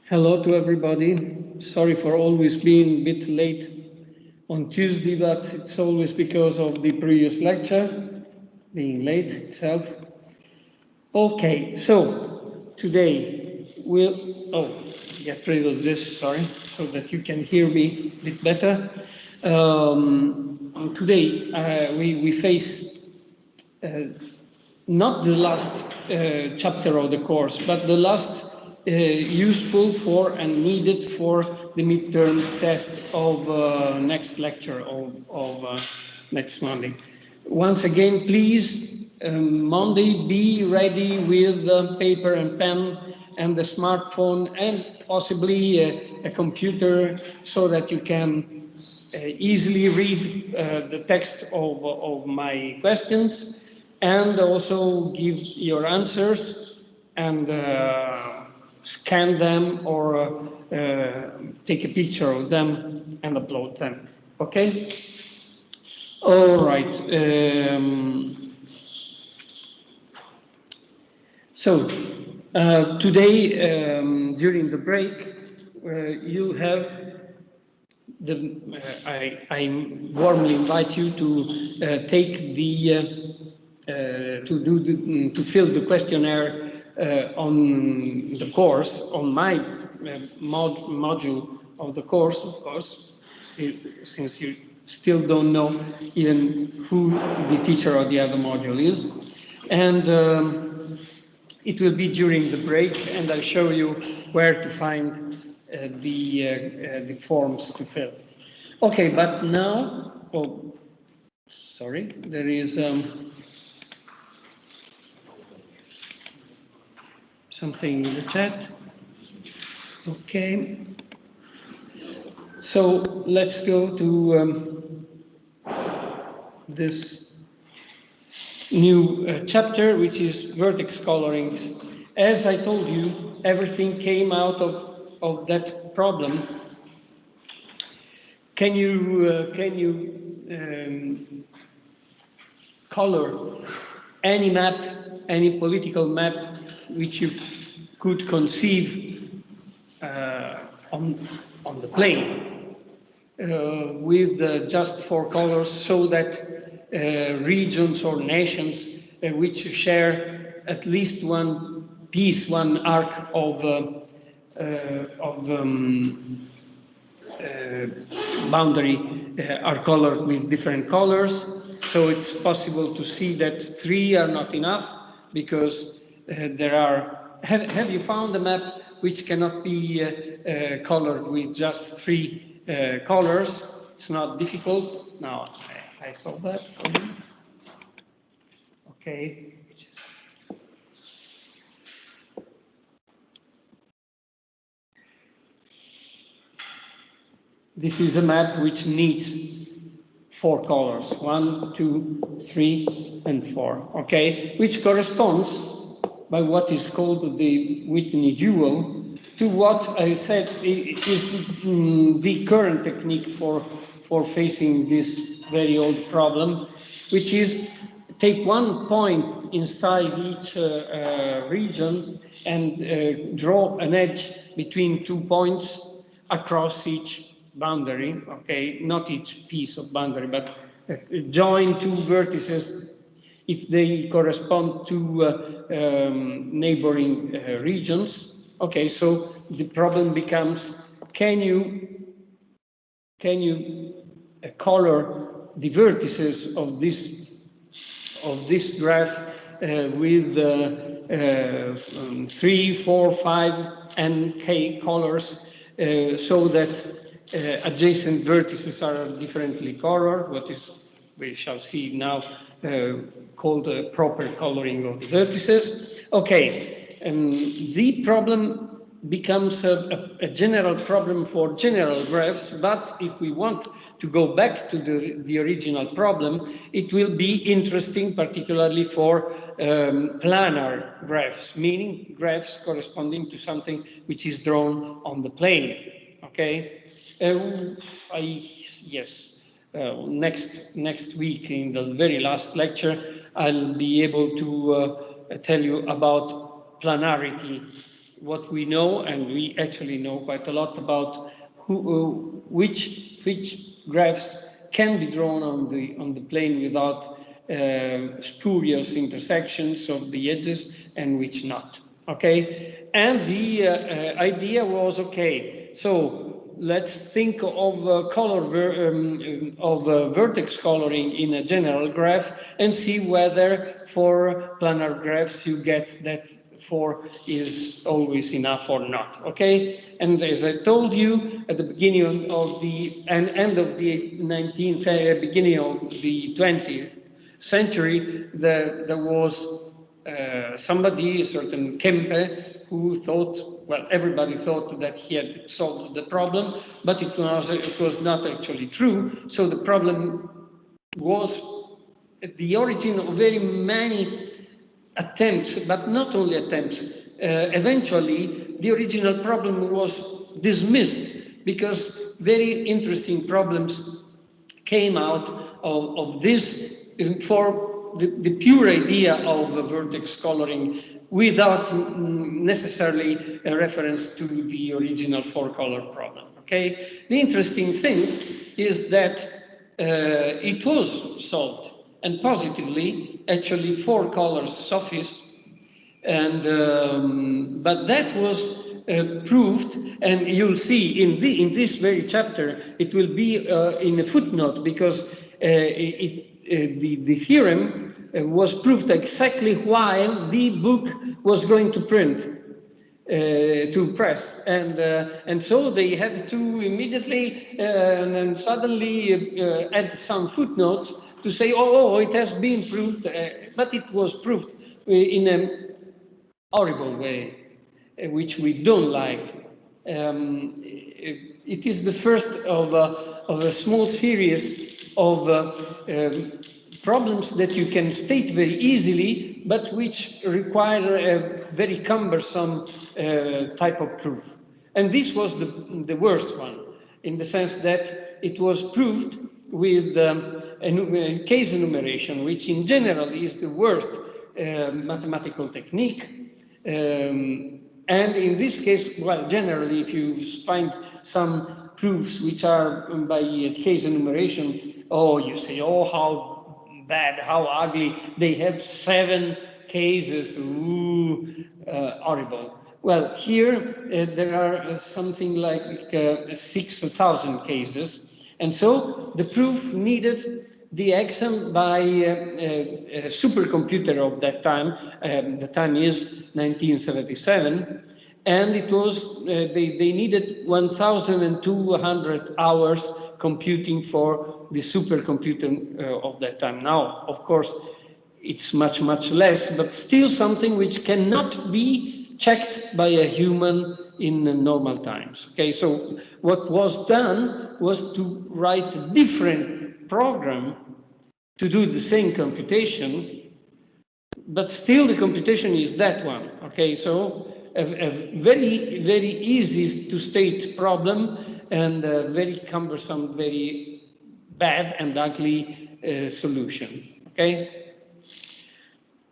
Hello to everybody. Sorry for always being a bit late on Tuesday, but it's always because of the previous lecture, being late itself. Okay, so today we'll get rid of this, sorry, so that you can hear me a bit better. Today we face not the last chapter of the course, but the last useful for and needed for the midterm test of next lecture of next Monday. Once again, please, Monday, be ready with paper and pen and the smartphone and possibly a computer so that you can easily read the text of my questions and also give your answers and scan them or take a picture of them and upload them. Okay? All right. So today, during the break, you have I warmly invite you to take the to fill the questionnaire on the course, on my module of the course, of course, since you still don't know even who the teacher of the other module is. And it will be during the break, and I'll show you where to find the forms to fill. Okay, but now, oh, sorry, there is something in the chat. Okay. So let's go to this new chapter, which is Vertex colorings. As I told you, everything came out of that problem. Can you color any map, any political map which you could conceive on the plane with just 4 colors, so that regions or nations which share at least one piece, one arc of boundary are colored with different colors. So it's possible to see that 3 are not enough because there are. Have you found a map which cannot be colored with just 3 colors? It's not difficult. Now I solved that for you. Okay. This is a map which needs 4 colors, 1, 2, 3, and 4, okay, which corresponds by what is called the Whitney dual to what I said is the current technique for facing this very old problem, which is take one point inside each region and draw an edge between 2 points across each boundary, okay, not each piece of boundary, but join 2 vertices if they correspond to neighboring regions. Okay, so the problem becomes, can you color the vertices of this graph with 3, 4, 5, and k colors so that adjacent vertices are differently colored, what is, we shall see now, called a proper coloring of the vertices. Okay, the problem becomes a general problem for general graphs, but if we want to go back to the original problem, it will be interesting particularly for planar graphs, meaning graphs corresponding to something which is drawn on the plane, okay? Next week, in the very last lecture, I'll be able to tell you about planarity what we know, and we actually know quite a lot about which graphs can be drawn on the plane without spurious intersections of the edges and which not. Okay, and the idea was, okay, so let's think of vertex coloring in a general graph and see whether for planar graphs you get that 4 is always enough or not. Okay, and as I told you at the beginning of the end of the 19th, beginning of the 20th century, there was somebody, a certain Kempe, who thought, well, everybody thought that he had solved the problem, but it was not actually true. So the problem was at the origin of very many attempts, but not only attempts. Eventually, the original problem was dismissed because very interesting problems came out of this for the pure idea of vertex coloring without necessarily a reference to the original 4-color problem. Okay, the interesting thing is that it was solved, and positively, actually 4 colors suffice, and but that was proved, and you'll see in this very chapter, it will be in a footnote, because the theorem was proved exactly while the book was going to print. To press, and so they had to immediately and suddenly add some footnotes to say, oh, it has been proved, but it was proved in a horrible way, which we don't like. It is the first of a small series of problems that you can state very easily, but which require a very cumbersome type of proof. And this was the worst one, in the sense that it was proved with a case enumeration, which in general is the worst mathematical technique. And in this case, well, generally, if you find some proofs which are by case enumeration, oh, you say, oh, how bad, how ugly, they have 7 cases, ooh, horrible. Well, here there are something like 6,000 cases, and so the proof needed the action by a supercomputer of that time. The time is 1977, and it was they needed 1,200 hours computing for the supercomputer of that time. Now, of course, it's much less, but still something which cannot be checked by a human in normal times. Okay, so what was done was to write a different program to do the same computation, but still the computation is that one. Okay, so a very easy to state problem, and a very cumbersome, very bad and ugly solution. Okay.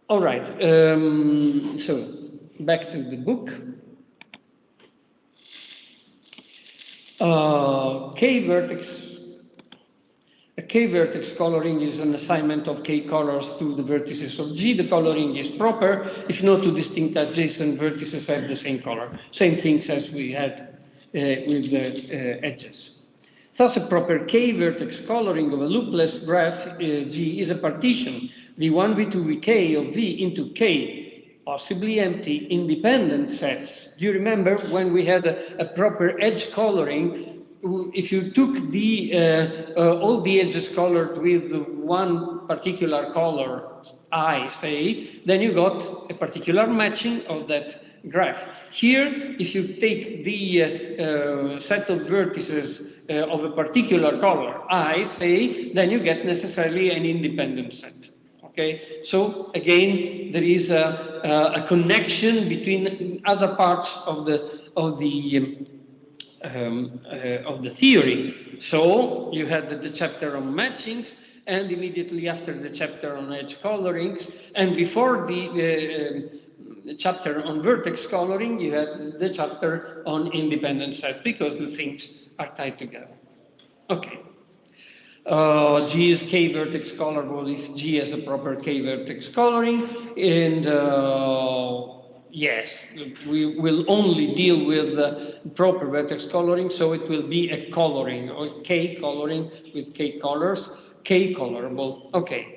All right. So back to the book. K-vertex. A K-vertex coloring is an assignment of K colors to the vertices of G. The coloring is proper if no two distinct adjacent vertices have the same color. Same things as we had with the edges. Thus, a proper K-vertex coloring of a loopless graph G is a partition V1, V2, Vk of V into K, possibly empty, independent sets. Do you remember when we had a proper edge coloring? If you took all the edges colored with one particular color, I say, then you got a particular matching of that graph. Here, if you take the set of vertices of a particular color, I say, then you get necessarily an independent set. Okay, so again, there is a connection between other parts of the theory. So you had the chapter on matchings, and immediately after the chapter on edge colorings, and before chapter on vertex coloring, you had the chapter on independent set, because the things are tied together. Okay. G is K vertex colorable if G has a proper K vertex coloring, and yes, we will only deal with proper vertex coloring, so it will be a coloring, or K coloring with K colors, K colorable. Okay.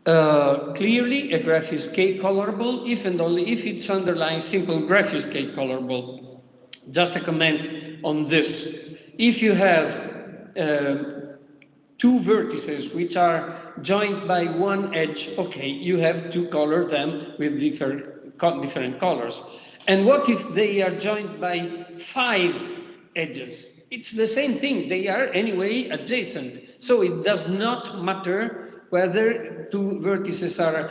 Clearly, a graph is K-colorable if and only if its underlying simple graph is K-colorable. Just a comment on this. If you have two vertices which are joined by one edge, okay, you have to color them with different colors. And what if they are joined by 5 edges? It's the same thing. They are anyway adjacent. So it does not matter whether two vertices are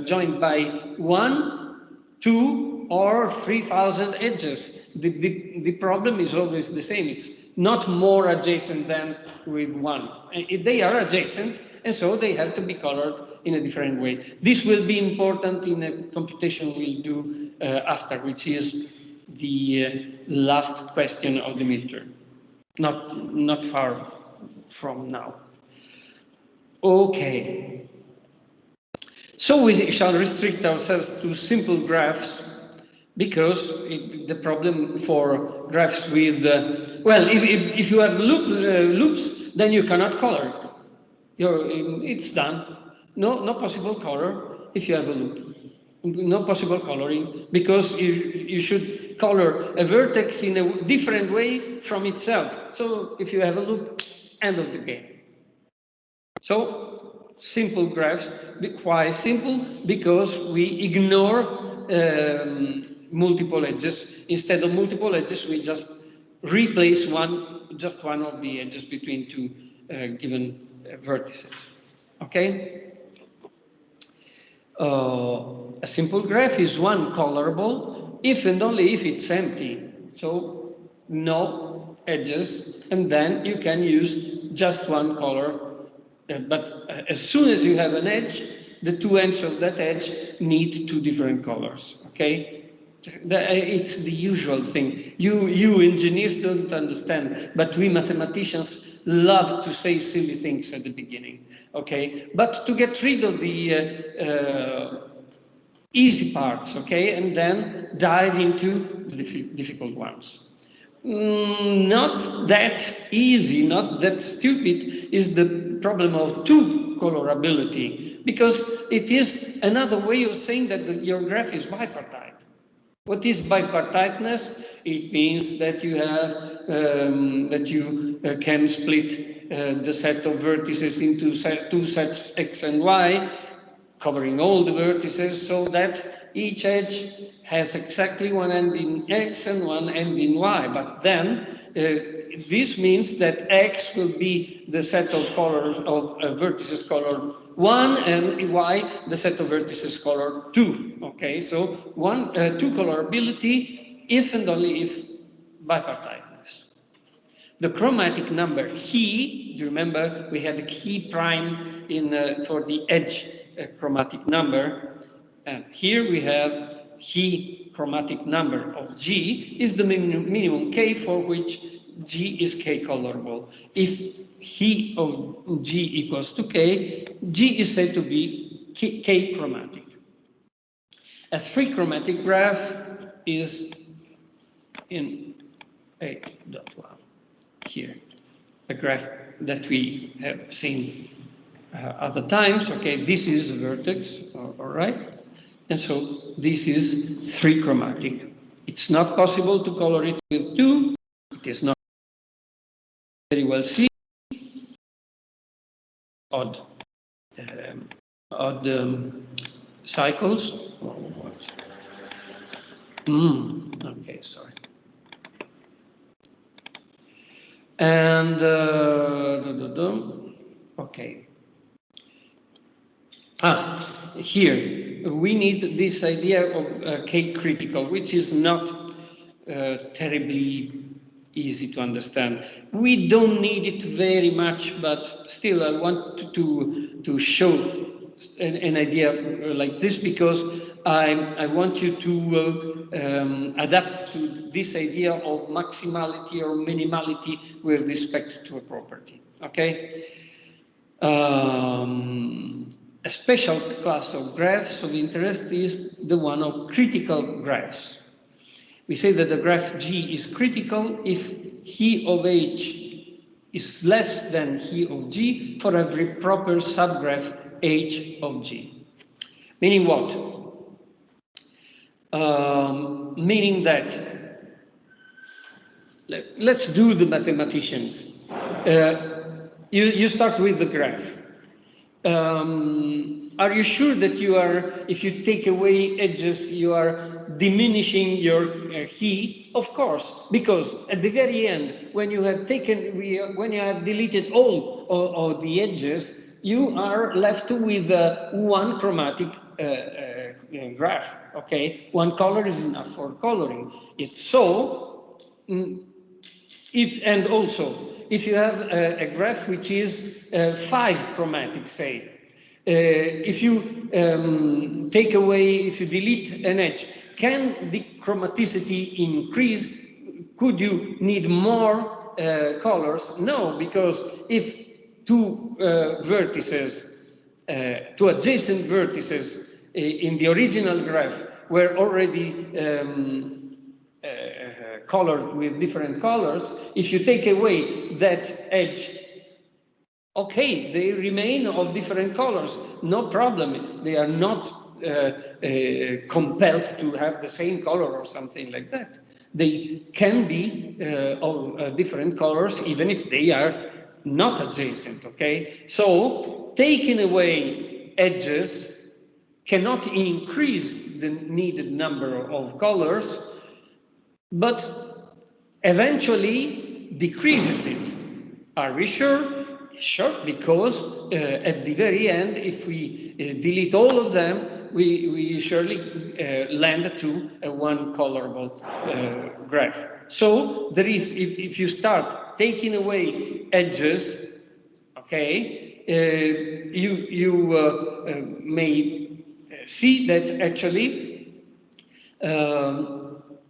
joined by 1, 2, or 3,000 edges. The problem is always the same. It's not more adjacent than with 1. They are adjacent, and so they have to be colored in a different way. This will be important in a computation we'll do after, which is the last question of the midterm. Not far from now. Okay. So we shall restrict ourselves to simple graphs, because the problem for graphs with, well, if you have loops, then you cannot color. It's done. No possible color if you have a loop. No possible coloring, because you should color a vertex in a different way from itself. So if you have a loop, end of the game. So simple graphs, why simple? Because we ignore multiple edges. Instead of multiple edges, we just replace just one of the edges between two given vertices. Okay? A simple graph is one colorable if and only if it's empty. So no edges, and then you can use just one color. But as soon as you have an edge, the two ends of that edge need two different colors. Okay? It's the usual thing. You engineers don't understand, but we mathematicians love to say silly things at the beginning. Okay? But to get rid of the easy parts, okay, and then dive into the difficult ones. Not that easy, not that stupid is the problem of two colorability, because it is another way of saying that your graph is bipartite. What is bipartiteness? It means that you have can split the set of vertices into two sets X and Y, covering all the vertices, so that each edge has exactly one end in X and one end in Y. But then this means that X will be the set of colors of vertices colored 1, and Y the set of vertices colored 2. Okay, so two colorability if and only if bipartiteness. The chromatic number He, do you remember we had the key prime in for the edge chromatic number, and here we have He chromatic number of G is the minimum K for which G is K colorable. If He of G equals to K, G is said to be K chromatic. A 3-chromatic graph is in 8.1 here, a graph that we have seen other times. Okay, this is a vertex, all right, and so this is 3-chromatic. It's not possible to color it with 2. It is not very well seen. Odd cycles. Okay, sorry. And okay. Here we need this idea of K critical, which is not terribly easy to understand. We don't need it very much, but still I want to show an idea like this because I want you to adapt to this idea of maximality or minimality with respect to a property. Okay. A special class of graphs of interest is the one of critical graphs. We say that the graph G is critical if he of H is less than he of G for every proper subgraph H of G. Meaning what? Meaning that, let's do the mathematicians. You start with the graph. Are you sure that you are, if you take away edges, you are diminishing your he? Of course, because at the very end, when you have taken, when you have deleted all of the edges, you are left with one chromatic graph. Okay, one color is enough for coloring it. So, and also, if you have a graph which is 5 chromatic, say, if you take away, if you delete an edge, can the chromaticity increase? Could you need more colors? No, because if two vertices, two adjacent vertices in the original graph were already colored with different colors, if you take away that edge, okay, they remain of different colors, no problem. They are not compelled to have the same color or something like that. They can be of different colors even if they are not adjacent, okay? So taking away edges cannot increase the needed number of colors, but eventually decreases it. Are we sure? Sure, because at the very end, if we delete all of them, we surely land to a one colorable graph. So there is, if you start taking away edges, okay, you may see that actually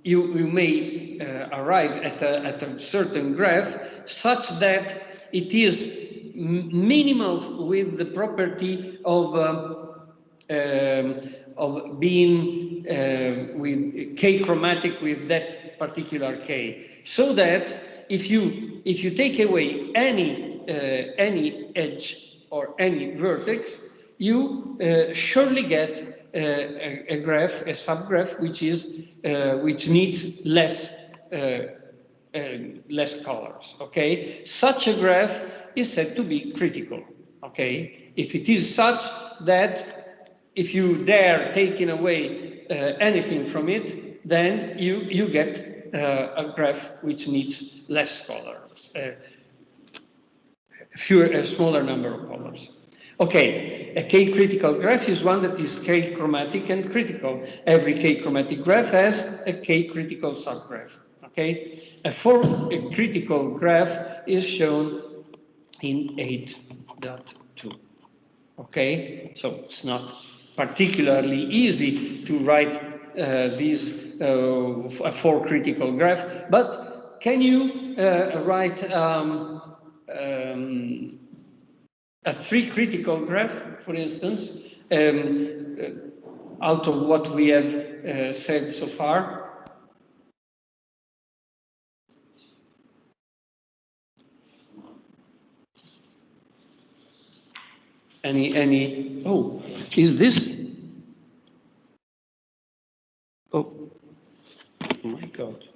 you may arrive at a certain graph such that it is minimal with the property of being with K chromatic with that particular K, so that if you take away any edge or any vertex, you surely get a graph, a subgraph, which needs less colors. Okay, such a graph is said to be critical. Okay, if it is such that if you dare taking away anything from it, then you get a graph which needs less colors, a smaller number of colors. Okay, a K-critical graph is one that is K-chromatic and critical. Every K-chromatic graph has a K-critical subgraph. Okay, a critical graph is shown in 8.2. Okay, so it's not particularly easy to write a 4 critical graph, but can you write a 3 critical graph, for instance, out of what we have said so far? Oh, is this? Oh my God.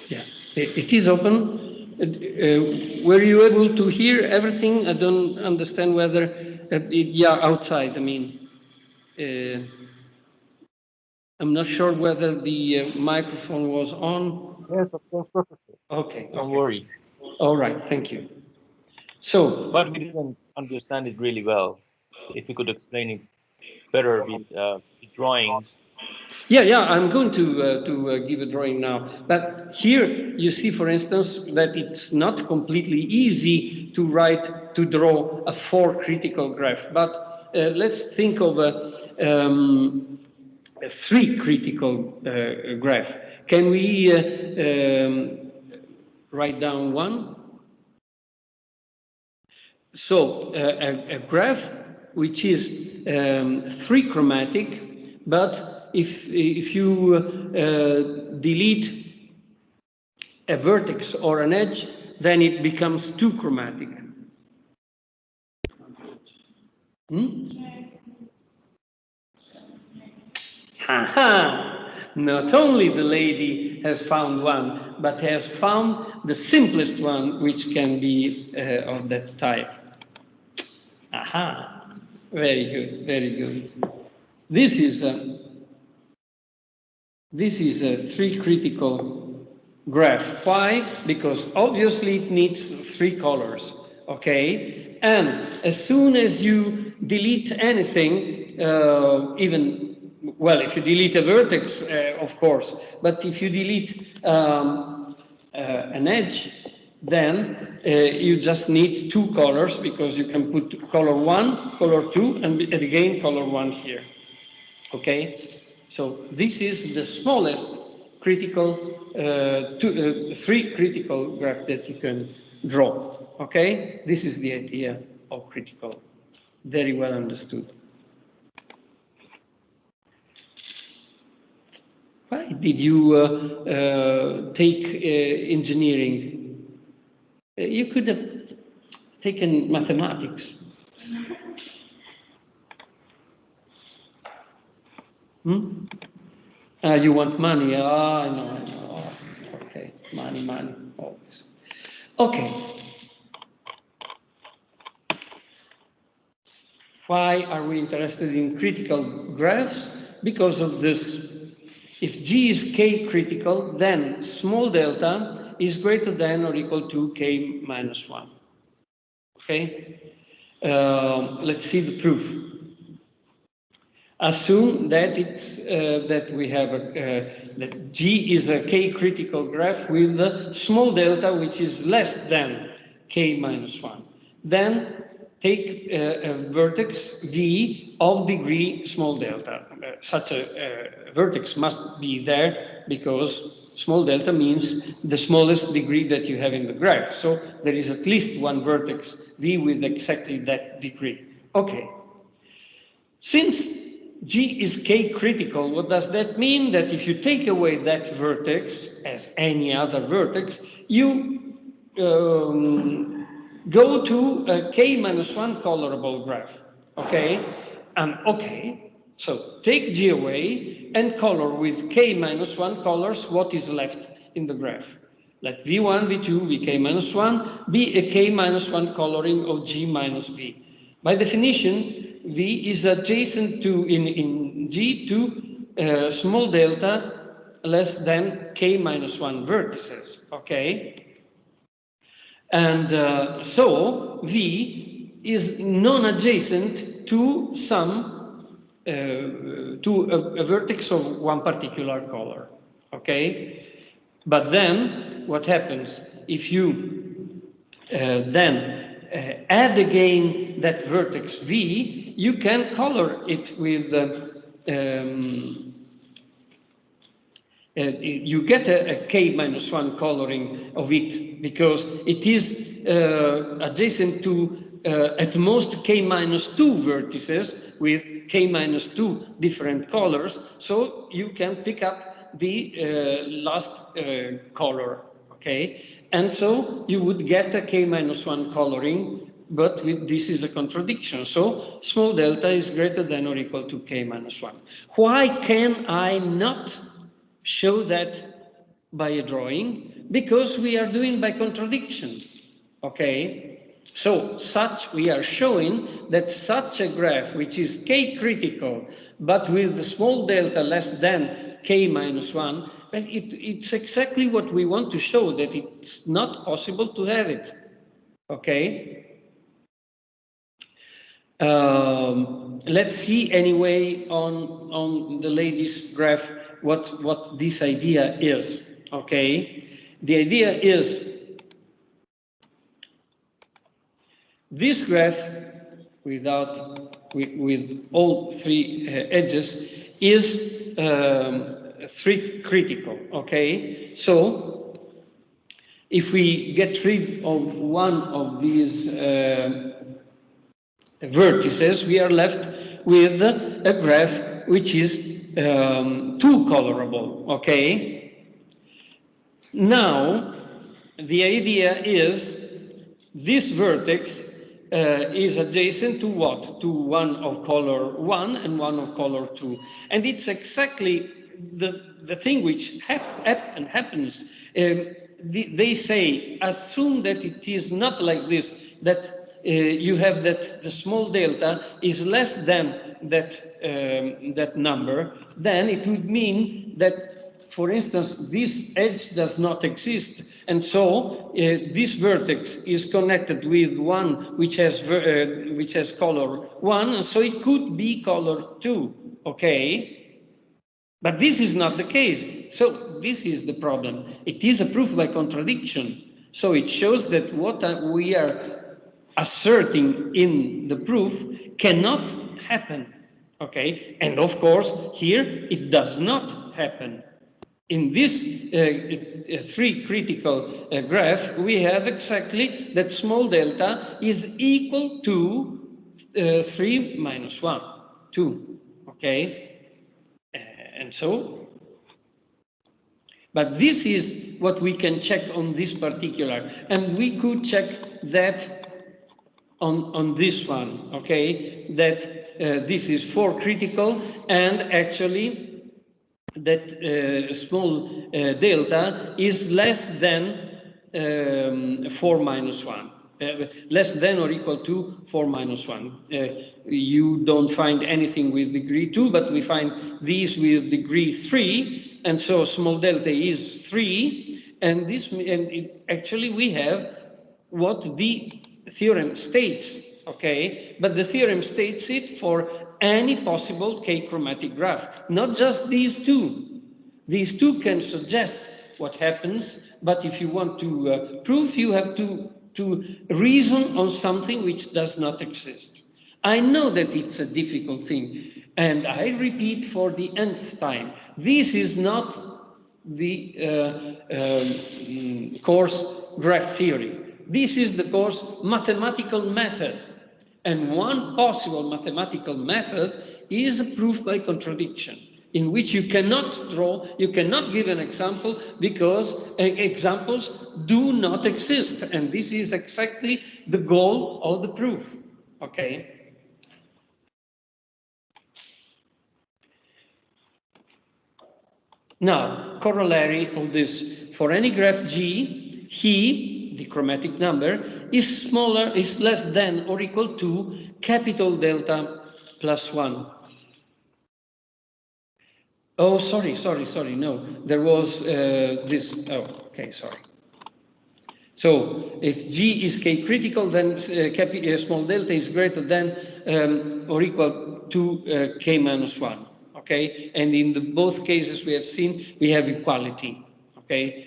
Yeah, it is open. Were you able to hear everything? I don't understand whether, yeah, outside, I mean. I'm not sure whether the microphone was on. Yes, of course, Professor. Okay. Don't worry. All right, thank you. So. But we didn't understand it really well. if you could explain it better with drawings. Yeah, I'm going to give a drawing now. But here you see, for instance, that it's not completely easy to draw a 4 critical graph. But let's think of a 3 critical graph. Can we write down one? So a graph which is 3 chromatic, but if you delete a vertex or an edge, then it becomes 2 chromatic. Not only the lady has found one, but has found the simplest one which can be of that type. Aha, very good, very good. This is a 3 critical graph. Why? Because obviously it needs 3 colors, okay? And as soon as you delete anything, well, if you delete a vertex, of course, but if you delete an edge, then you just need 2 colors, because you can put color 1, color 2, and again color 1 here. Okay? So this is the smallest critical, 3 critical graph that you can draw. Okay? This is the idea of critical. Very well understood. Why did you take engineering? You could have taken mathematics. You want money? I know. Okay, money, always. Okay. Why are we interested in critical graphs? Because of this. If G is K critical, then small delta is greater than or equal to K minus 1. Okay? Let's see the proof. Assume that that we have that G is a K critical graph with small delta which is less than K minus 1. Then take a vertex V of degree small delta. Such a vertex must be there because small delta means the smallest degree that you have in the graph. So there is at least one vertex V with exactly that degree. Okay. Since G is K critical, what does that mean? That if you take away that vertex, as any other vertex, you go to a K minus 1 colorable graph, okay? Okay, so take G away and color with K minus 1 colors what is left in the graph. Let V1, V2, Vk minus 1 be a K minus 1 coloring of G minus V. By definition, V is adjacent to, in G, to small delta less than K minus 1 vertices, okay? And so V is non-adjacent to some, to a vertex of one particular color, okay? But then what happens if you add again that vertex V, you can color it with, you get a K minus 1 coloring of it because it is adjacent to at most K minus 2 vertices with K minus 2 different colors. So you can pick up the last color, okay? And so you would get a K minus 1 coloring, but this is a contradiction. So small delta is greater than or equal to K minus 1. Why can I not show that by a drawing? Because we are doing by contradiction, okay? So we are showing that such a graph, which is K critical, but with the small delta less than K minus 1, it's exactly what we want to show, that it's not possible to have it, okay? Let's see anyway on the lady's graph what this idea is. Okay, the idea is this graph with all three edges is three critical. Okay, so if we get rid of one of these vertices, we are left with a graph which is two colorable. Okay, now the idea is this vertex is adjacent to what? To one of color 1 and one of color 2. And it's exactly the thing which happens. They say, assume that it is not like this, that you have that the small delta is less than that number, then it would mean that, for instance, this edge does not exist. And so this vertex is connected with one which has color 1, and so it could be color 2, okay? But this is not the case. So this is the problem. It is a proof by contradiction. So it shows that what we are asserting in the proof cannot happen, okay? And of course, here it does not happen. In this three critical graph, we have exactly that small delta is equal to 3 minus 1, 2, okay? And so, but this is what we can check on this particular, and we could check that on this one, okay? That this is 4 critical, and actually that small delta is less than 4 minus 1. Less than or equal to 4 minus 1. You don't find anything with degree 2, but we find these with degree 3, and so small delta is 3, and actually we have what the theorem states, okay? But the theorem states it for any possible k-chromatic graph, not just these two. These two can suggest what happens, but if you want to prove, you have to reason on something which does not exist. I know that it's a difficult thing, and I repeat for the nth time, this is not the course graph theory. This is the course mathematical method. And one possible mathematical method is a proof by contradiction, in which you cannot draw, you cannot give an example because examples do not exist. And this is exactly the goal of the proof, okay? Now, corollary of this, for any graph G, he, the chromatic number, is less than or equal to capital delta plus 1. Oh, sorry, no. There was this, oh, okay, sorry. So if G is K critical, then small delta is greater than or equal to K minus 1. Okay, and in both cases we have seen we have equality. Okay,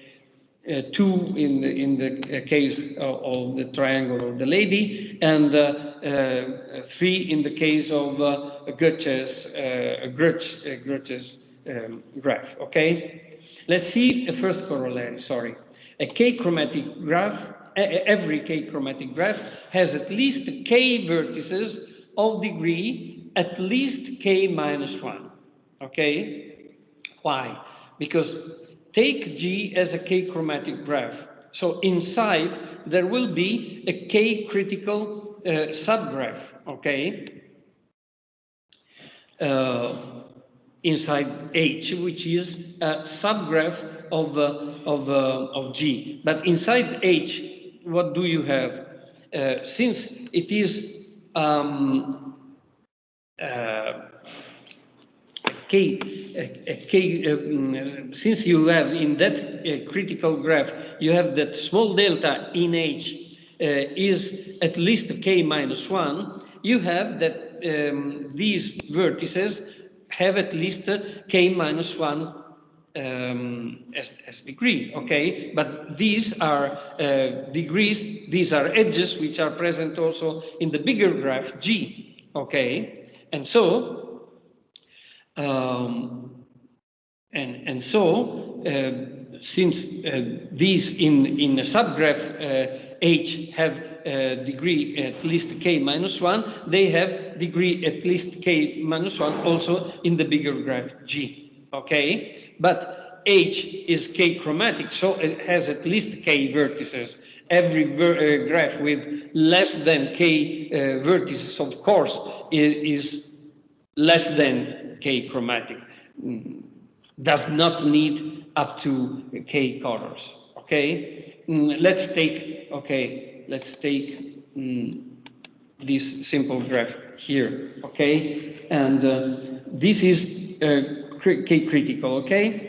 2 in the case of the triangle of the lady, and 3 in the case of Grutsch's graph. Okay, let's see the first corollary. Sorry, a k-chromatic graph. Every k-chromatic graph has at least k vertices of degree at least k minus 1. Okay, why? Because take G as a k-chromatic graph. So inside there will be a k-critical subgraph, okay? Inside H, which is a subgraph of G. But inside H, what do you have? Since it is since you have in that critical graph, you have that small delta in H is at least K minus 1, you have that these vertices have at least k minus 1 as degree, okay? But these are degrees, these are edges which are present also in the bigger graph G, okay? And so, since these in a subgraph H have degree at least k minus 1, they have degree at least k minus 1 also in the bigger graph G, okay? But H is k chromatic, so it has at least k vertices. Every graph with less than k vertices, of course, is less than k chromatic. Does not need up to k colors, okay? Let's take this simple graph here, okay? And this is k critical, okay?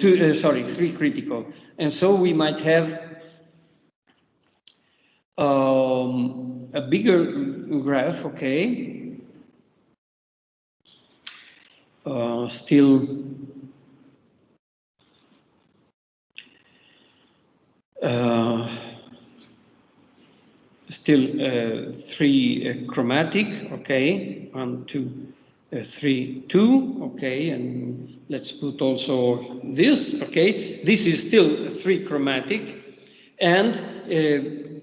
Three critical. And so we might have a bigger graph, okay? Still three chromatic, okay, 1, 2, 3, 2, okay, and let's put also this, okay. This is still three chromatic, and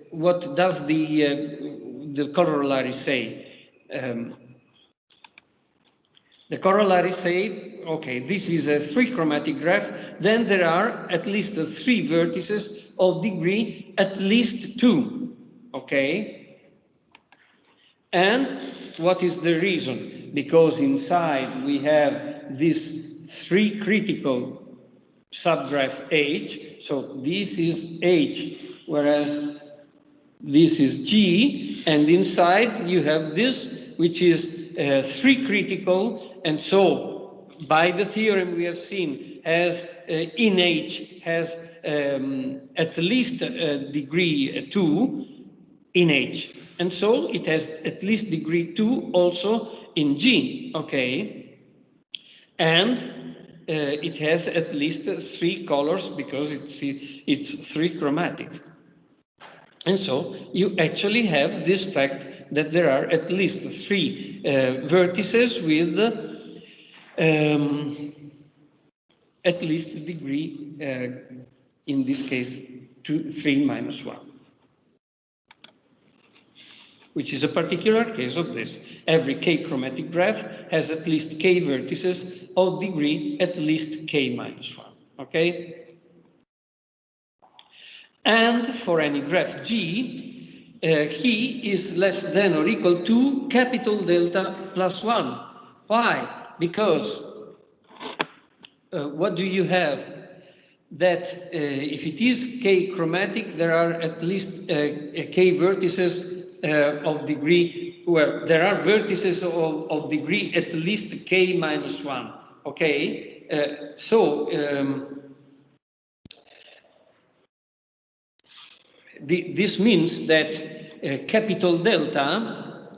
what does the corollary say? The corollary say, okay, this is a three chromatic graph, then there are at least three vertices of degree at least 2, okay? And what is the reason? Because inside we have this three critical subgraph H, so this is H, whereas this is G, and inside you have this, which is three critical, and so by the theorem we have seen has in H has at least degree 2 in H, and so it has at least degree 2 also in G, okay, and it has at least three colors because it's three chromatic. And so you actually have this fact that there are at least three vertices with at least degree, in this case, 3 minus 1, which is a particular case of this. Every k chromatic graph has at least k vertices of degree at least k minus 1, okay? And for any graph G, he is less than or equal to capital delta plus 1. Why? Because what do you have? That if it is k chromatic, there are at least k vertices of degree, well, there are vertices of degree at least k minus 1. Okay? This means that capital delta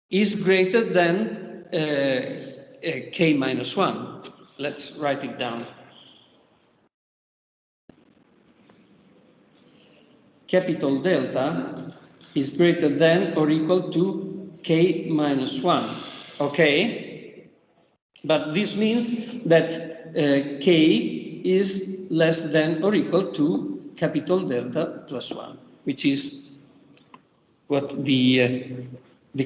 is greater than k minus 1. Let's write it down. Capital delta is greater than or equal to k minus 1. Okay? But this means that k is less than or equal to capital delta plus 1, which is what the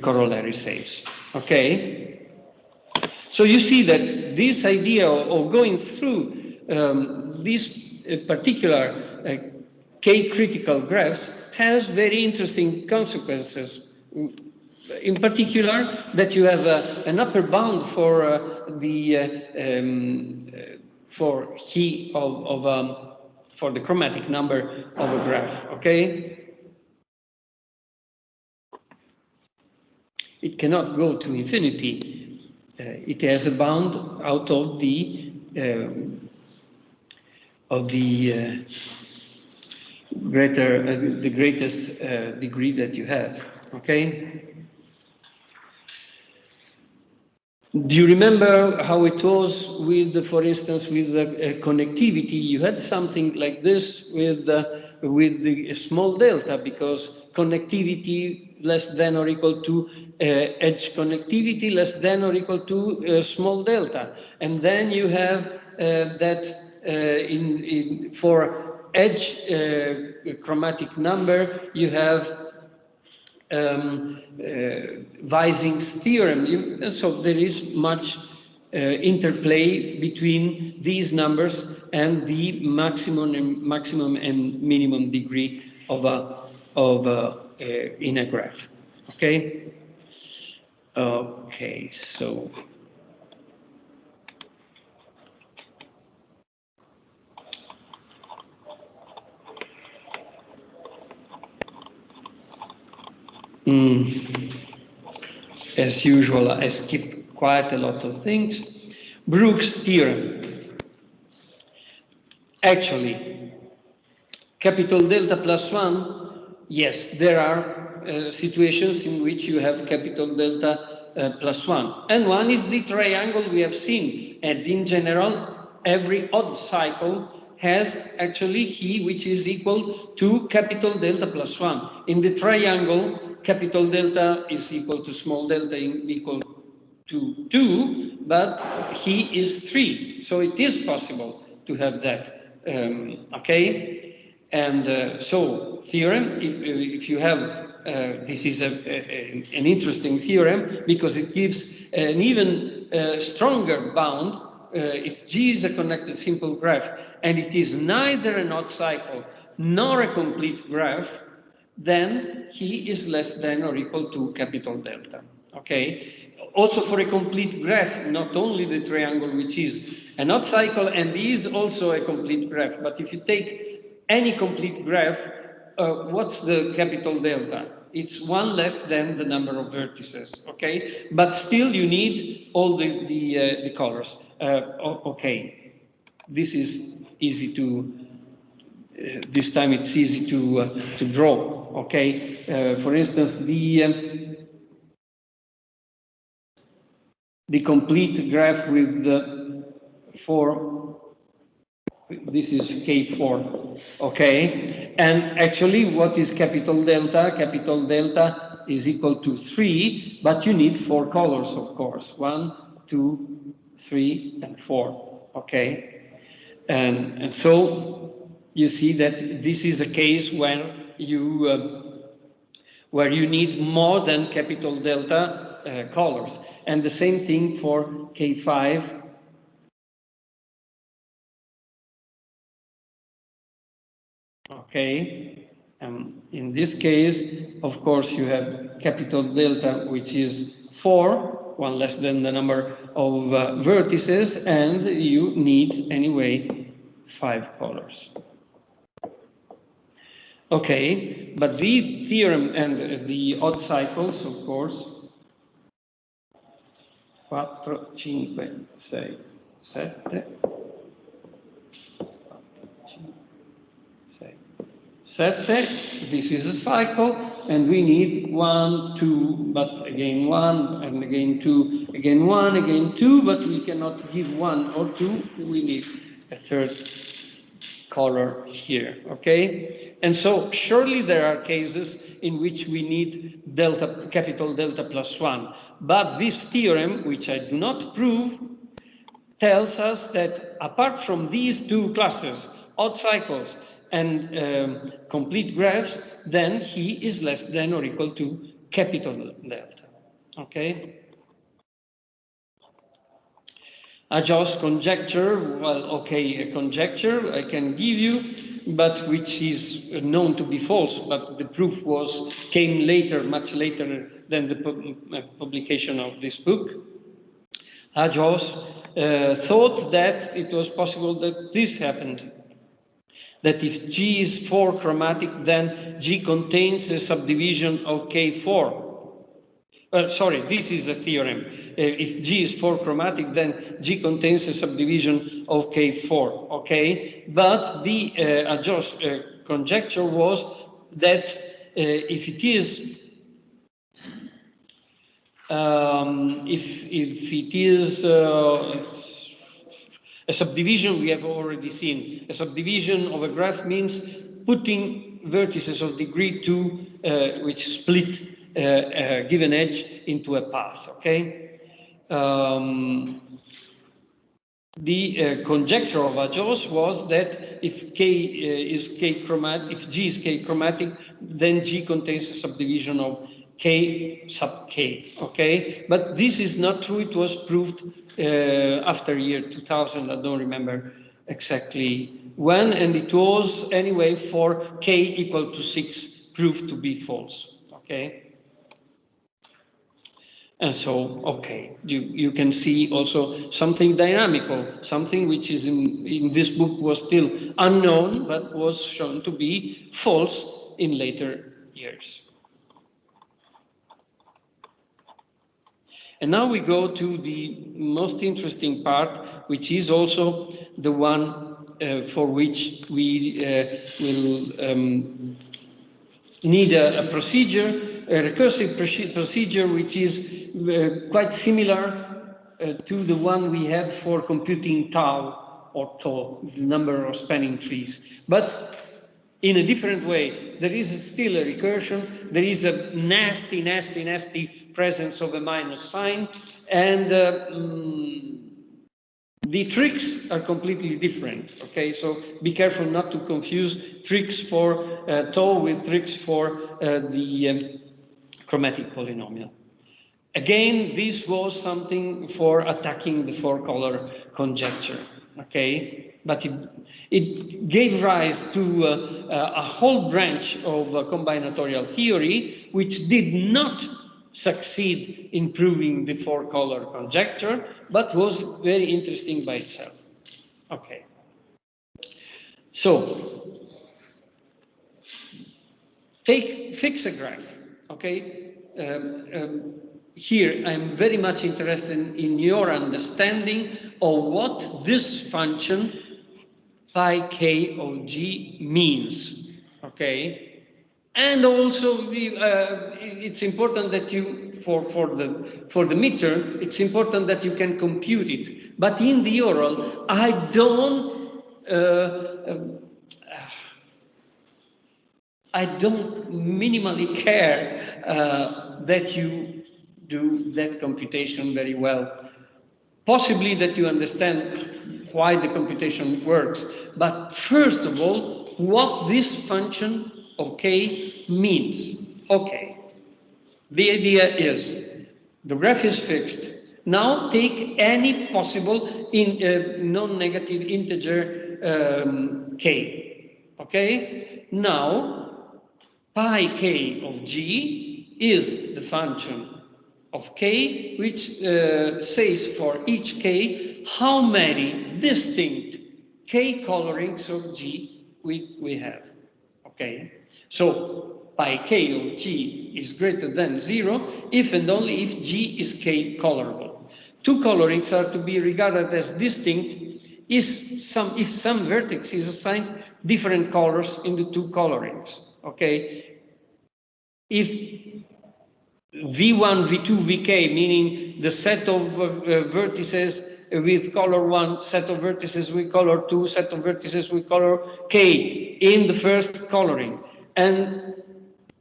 corollary says. Okay? So you see that this idea of going through these particular k-critical graphs has very interesting consequences. In particular, that you have an upper bound for for the chromatic number of a graph. Okay, it cannot go to infinity. It has a bound out of the greatest degree that you have. Okay. Do you remember how it was with, for instance, with the connectivity? You had something like this with the small delta, because connectivity less than or equal to edge connectivity less than or equal to small delta, and then you have that for edge chromatic number you have Weising's theorem. And so there is much interplay between these numbers and the maximum and minimum degree of in a graph. Okay. Okay. So. As usual, I skip quite a lot of things. Brook's theorem. Actually, capital delta plus 1, yes, there are situations in which you have capital delta plus 1. And one is the triangle we have seen. And in general, every odd cycle has actually he which is equal to capital delta plus 1. In the triangle, capital delta is equal to small delta equal to 2, but he is 3. So it is possible to have that, okay? And so theorem, if you have, this is an interesting theorem because it gives an even stronger bound. If G is a connected simple graph and it is neither an odd cycle nor a complete graph, then he is less than or equal to capital delta. Okay. Also for a complete graph, not only the triangle, which is an odd cycle and is also a complete graph, but if you take any complete graph, what's the capital delta? It's one less than the number of vertices, okay? But still you need all the colors. Okay, this is easy to, this time it's easy to draw, okay? For instance, the complete graph with the 4, this is K4, okay? And actually, what is capital delta? Capital delta is equal to 3, but you need 4 colors, of course. 1, 2, 3, and 4, okay? And so you see that this is a case where you need more than capital delta colors. And the same thing for K5. Okay. In this case, of course, you have capital delta, which is 4, one less than the number of vertices, and you need anyway 5 colors. Okay, but the theorem and the odd cycles, of course, 4, 5, 6, 7, 7, this is a cycle, and we need 1, 2, but again 1, and again 2, again 1, again 2, but we cannot give 1 or 2, we need a third color here, okay? And so surely there are cases in which we need delta, capital delta plus 1, but this theorem, which I do not prove, tells us that apart from these two classes, odd cycles and complete graphs, then he is less than or equal to capital delta, okay? Hajós conjecture, well, okay, a conjecture I can give you, but which is known to be false, but the proof came later, much later than the publication of this book. Hajós thought that it was possible that this happened. That if G is 4 chromatic, then G contains a subdivision of K4. Sorry, this is a theorem. If G is 4 chromatic, then G contains a subdivision of K4, okay? But the Hajós conjecture was that if it is If it is a subdivision, we have already seen. A subdivision of a graph means putting vertices of degree 2, which split a given edge, into a path, okay? The conjecture of Hajós was that if K is K chromatic, if G is K chromatic, then G contains a subdivision of K sub K, okay? But this is not true. It was proved after year 2000. I don't remember exactly when, and it was anyway for K equal to 6 proved to be false, okay? And so, okay, you can see also something dynamical, something which is in this book was still unknown, but was shown to be false in later years. And now we go to the most interesting part, which is also the one for which we will need a procedure, a recursive procedure, which is quite similar to the one we had for computing tau or tau, the number of spanning trees. But in a different way, there is still a recursion, there is a nasty, nasty, nasty presence of a minus sign, and the tricks are completely different, okay? So be careful not to confuse tricks for tau with tricks for the chromatic polynomial. Again, this was something for attacking the four-color conjecture, okay? But it gave rise to a whole branch of combinatorial theory, which did not succeed in proving the four-color conjecture, but was very interesting by itself. Okay. So, fix a graph, okay? Here, I'm very much interested in your understanding of what this function phi k of g means, okay? And also, it's important that you, for the midterm, it's important that you can compute it. But in the oral, I don't minimally care that you do that computation very well. Possibly that you understand why the computation works, but first of all, what this function of k means. Okay, the idea is the graph is fixed. Now take any possible non-negative integer k. Okay, now pi k of g is the function of k, which says for each k how many distinct k colorings of g we have. Okay, so pi k of g is greater than 0 if and only if g is k colorable. Two colorings are to be regarded as distinct if some vertex is assigned different colors in the two colorings. Okay, if V1, V2, Vk, meaning the set of vertices with color 1, set of vertices with color 2, set of vertices with color k in the first coloring, and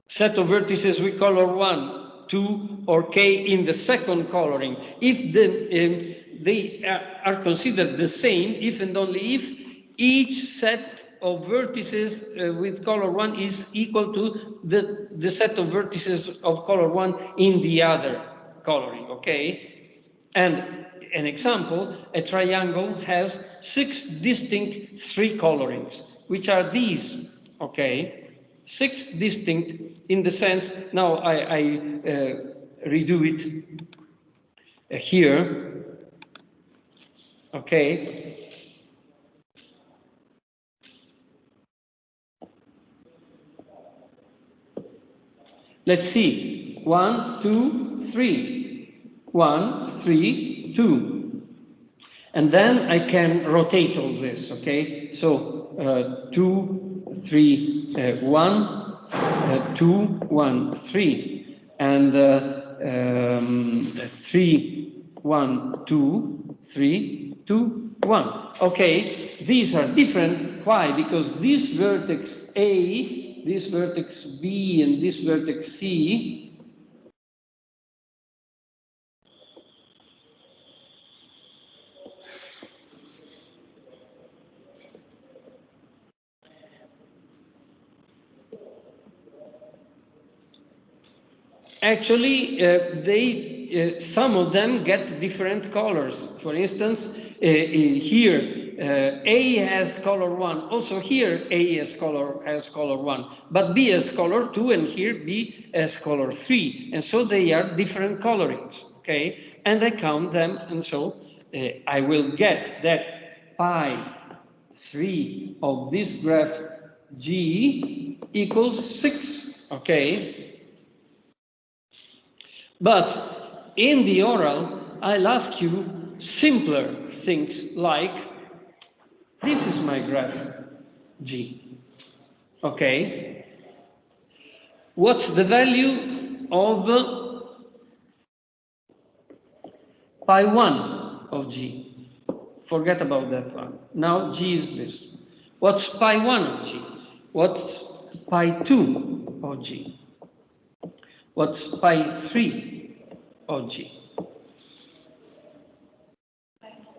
set of vertices with color 1, 2, or k in the second coloring. If they are considered the same, if and only if each set of vertices with color 1 is equal to the set of vertices of color 1 in the other coloring, okay? And an example, a triangle has 6 distinct 3 colorings, which are these, okay? 6 distinct in the sense, now I redo it here, okay? Let's see, 1, 2, 3, 1, 3, 2. And then I can rotate all this, okay? So 2, 3, 1, 2, 1, 3. And 3, 1, 2, 3, 2, 1. Okay, these are different. Why? Because this vertex A, this vertex B, and this vertex C actually, some of them get different colors. For instance, here A has color 1. Also here A has color 1, but B has color 2, and here B has color 3. And so they are different colorings. Okay, and I count them, and so I will get that pi 3 of this graph G equals 6. Okay. But in the oral, I'll ask you simpler things like, this is my graph G, okay? What's the value of pi 1 of G? Forget about that one. Now G is this. What's pi 1 of G? What's pi 2 of G? What's pi 3 of G?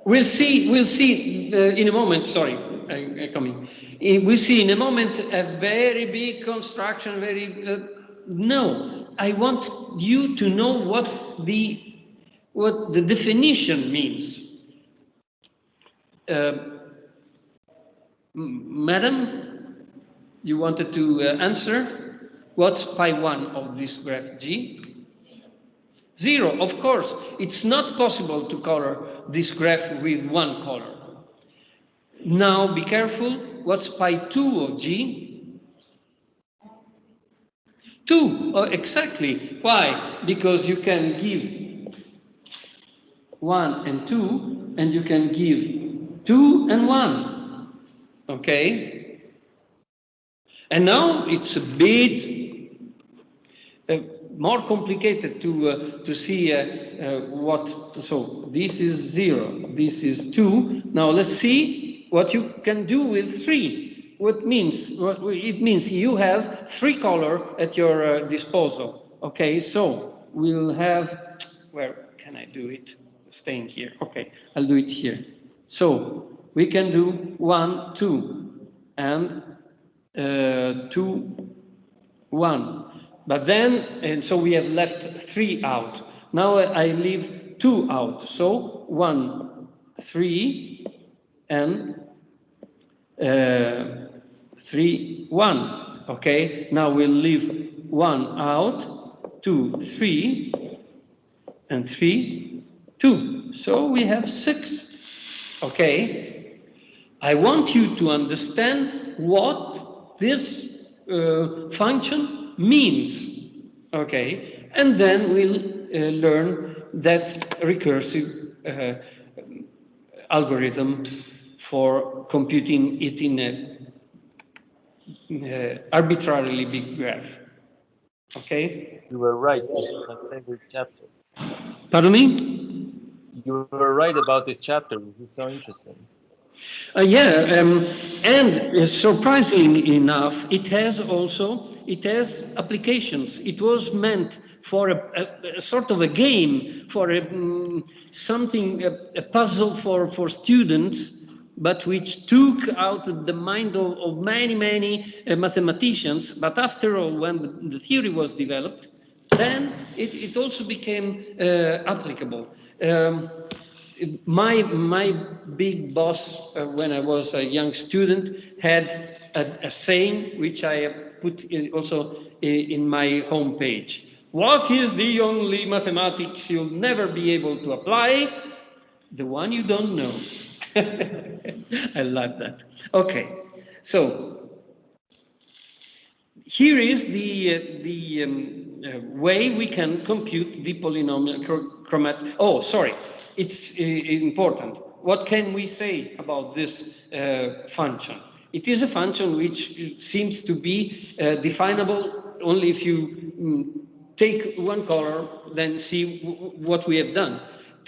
We'll see in a moment, sorry, I'm coming. We'll see in a moment a very big construction, no, I want you to know what the definition means. Madam, you wanted to answer? What's pi 1 of this graph G? 0, of course. It's not possible to color this graph with one color. Now, be careful. What's pi 2 of G? 2. Oh, exactly. Why? Because you can give 1 and 2, and you can give 2 and 1. Okay? And now it's a bit more complicated to see what. So this is 0, this is 2. Now let's see what you can do with 3. It means you have 3 color at your disposal. Okay, so we'll have, where can I do it? Staying here. Okay, I'll do it here. So we can do 1, 2, and 2, 1. But then, and so we have left 3 out. Now I leave 2 out. So 1, 3, and 3, 1. Okay, now we'll leave 1 out, 2, 3, and 3, 2. So we have 6. Okay, I want you to understand what this function means. Okay, and then we'll learn that recursive algorithm for computing it in a arbitrarily big graph. Okay? You were right. This is my favorite chapter. Pardon me? You were right about this chapter. It's so interesting. And surprisingly enough, it has applications. It was meant for a sort of a game, for a puzzle for students, but which took out the mind of many mathematicians. But after all, when the theory was developed, then it also became applicable. My big boss, when I was a young student, had a saying which I put also in my homepage. What is the only mathematics you'll never be able to apply? The one you don't know. I love that. Okay, so here is the way we can compute the polynomial chromatic. Oh, sorry. It's important. What can we say about this function? It is a function which seems to be definable only if you take one color, then see what we have done.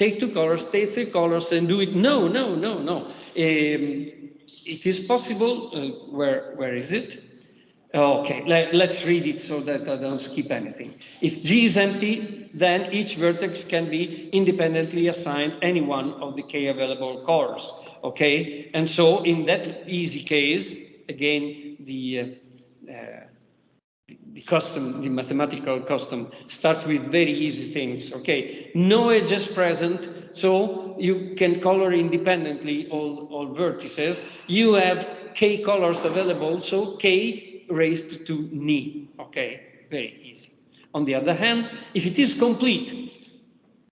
Take two colors, take three colors, and do it. No, no, no, no. It is possible. Where is it? Okay, let's read it so that I don't skip anything. If G is empty, then each vertex can be independently assigned any one of the k available colors. Okay, and so in that easy case, again, the mathematical custom starts with very easy things. Okay, no edges present, so you can color independently all vertices. You have k colors available, so k raised to ni. Okay, very easy. On the other hand, if it is complete,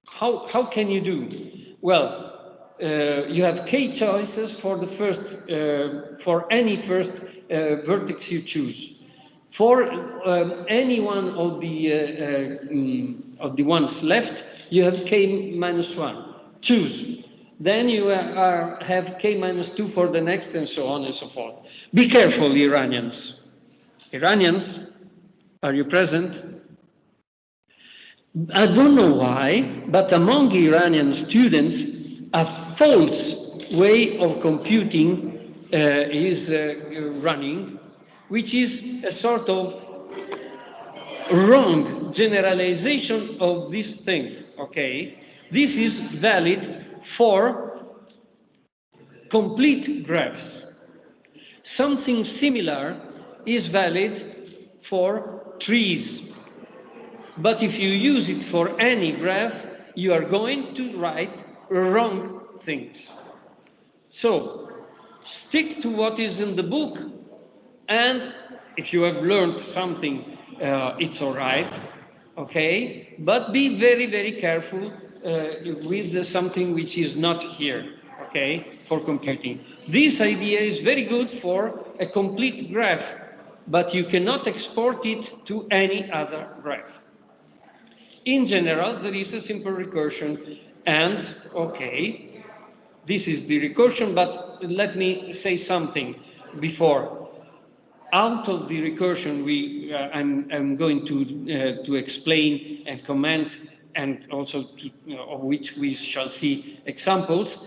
how can you do? Well, you have k choices for the first, for any first vertex you choose. For any one of the ones left, you have k minus 1. Choose. Then you have k minus 2 for the next, and so on and so forth. Be careful, Iranians. Iranians, are you present? I don't know why, but among Iranian students, a false way of computing is running, which is a sort of wrong generalization of this thing, okay? This is valid for complete graphs. Something similar is valid for trees. But if you use it for any graph, you are going to write wrong things. So stick to what is in the book, and if you have learned something, it's all right, okay? But be very, very careful with something which is not here, okay, for computing. This idea is very good for a complete graph, but you cannot export it to any other graph. In general, there is a simple recursion, and okay, this is the recursion, but let me say something before. Out of the recursion, I'm going to explain and comment, and also of which we shall see examples.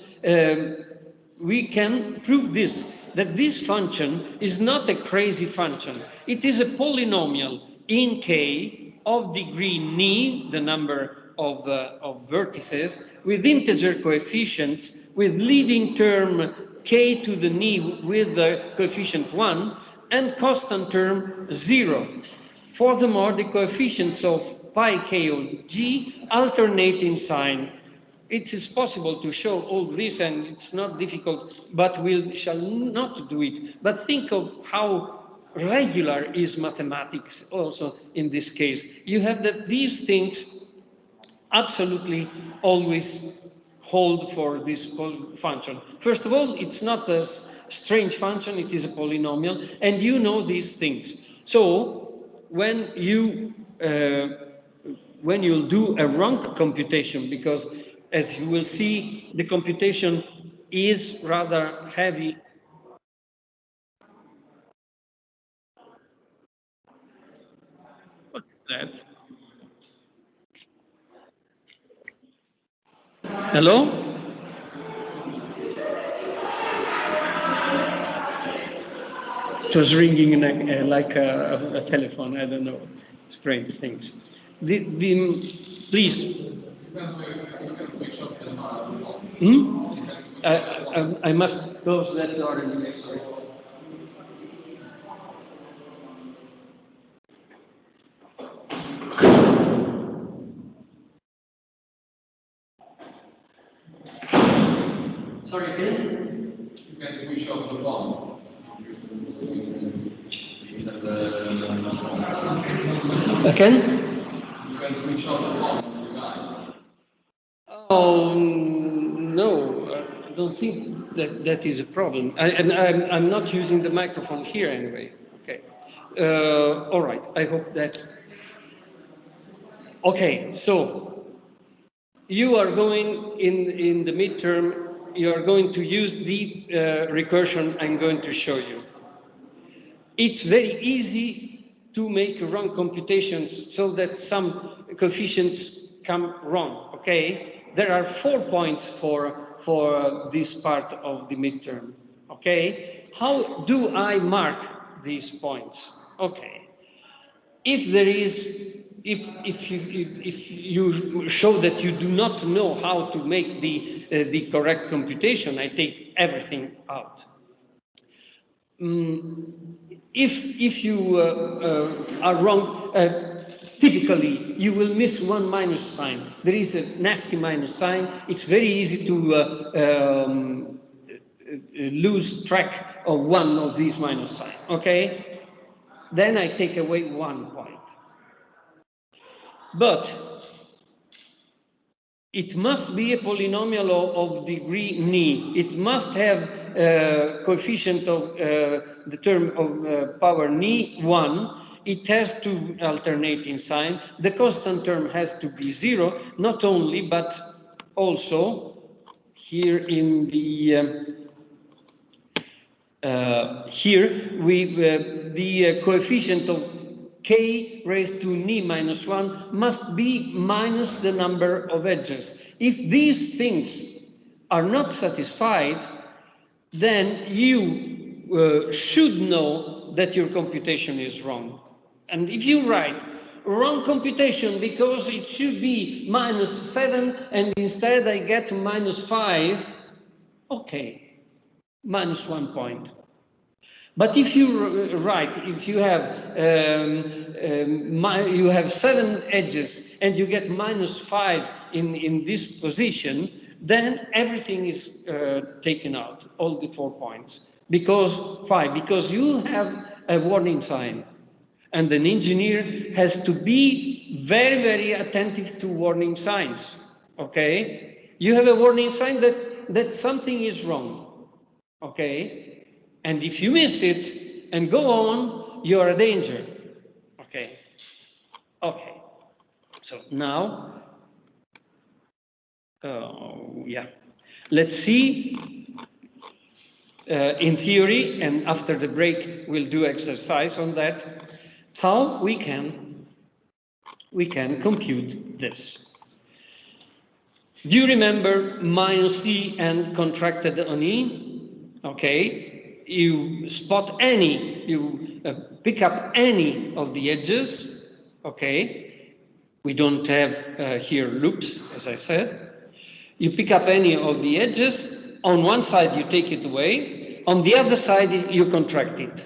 We can prove this, that this function is not a crazy function. It is a polynomial in K of degree ni, the number of vertices, with integer coefficients, with leading term k to the ni with the coefficient 1, and constant term 0. Furthermore, the coefficients of pi k of g alternate in sign. It is possible to show all this, and it's not difficult, but we shall not do it. But think of how regular is mathematics also in this case. You have that these things absolutely always hold for this function. First of all, it's not a strange function, it is a polynomial, and you know these things. So when you'll do a wrong computation, because as you will see, the computation is rather heavy. What's that? Hello? It was ringing like a telephone, I don't know, strange things. Please. I must close that door in the next one. Sorry, again? You can switch off the phone. Again? You can switch off the phone, you guys. Oh, no, I don't think that is a problem. I'm not using the microphone here anyway. Okay. All right, I hope that. Okay, so you are going in the midterm, you are going to use the recursion I'm going to show you. It's very easy to make wrong computations so that some coefficients come wrong, okay? There are 4 points for this part of the midterm, okay? How do I mark these points? Okay. If there is, if you show that you do not know how to make the correct computation, I take everything out. If you are wrong, typically you will miss one minus sign. There is a nasty minus sign. It's very easy to lose track of one of these minus signs, okay? Then I take away 1 point. But it must be a polynomial of degree ni. It must have coefficient of the term of power ni 1. It has to alternate in sign. The constant term has to be 0, not only, but also here in the the coefficient of k raised to ni minus 1 must be minus the number of edges. If these things are not satisfied, then you should know that your computation is wrong. And if you write wrong computation because it should be minus 7 and instead I get minus 5, okay, minus 1 point. But if you write, if you have 7 edges and you get minus 5 in this position, then everything is taken out, all the 4 points. Because why? Because you have a warning sign. And an engineer has to be very, very attentive to warning signs. Okay? You have a warning sign that something is wrong. Okay? And if you miss it and go on, you're a danger. Okay. Okay. So now, yeah. Let's see in theory, and after the break, we'll do exercise on that, how we can compute this. Do you remember minus E and contracted on E? Okay. You spot any, you pick up any of the edges, okay? We don't have here loops, as I said. You pick up any of the edges. On one side, you take it away. On the other side, you contract it,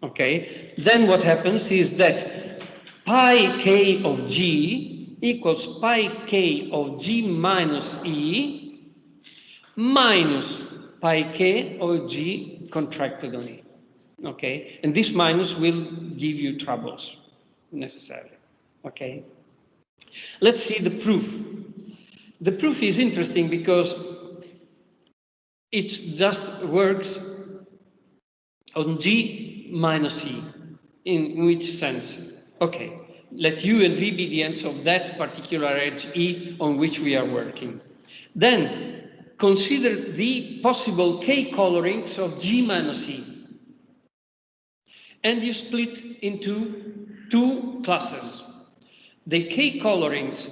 okay? Then what happens is that pi k of G equals pi k of G minus E minus pi k of G contracted on E, okay? And this minus will give you troubles, necessarily, okay? Let's see the proof. The proof is interesting because it just works on G minus E. In which sense? Okay, let U and V be the ends of that particular edge E on which we are working. Then consider the possible k colorings of G minus E. And you split into 2 classes. The k colorings,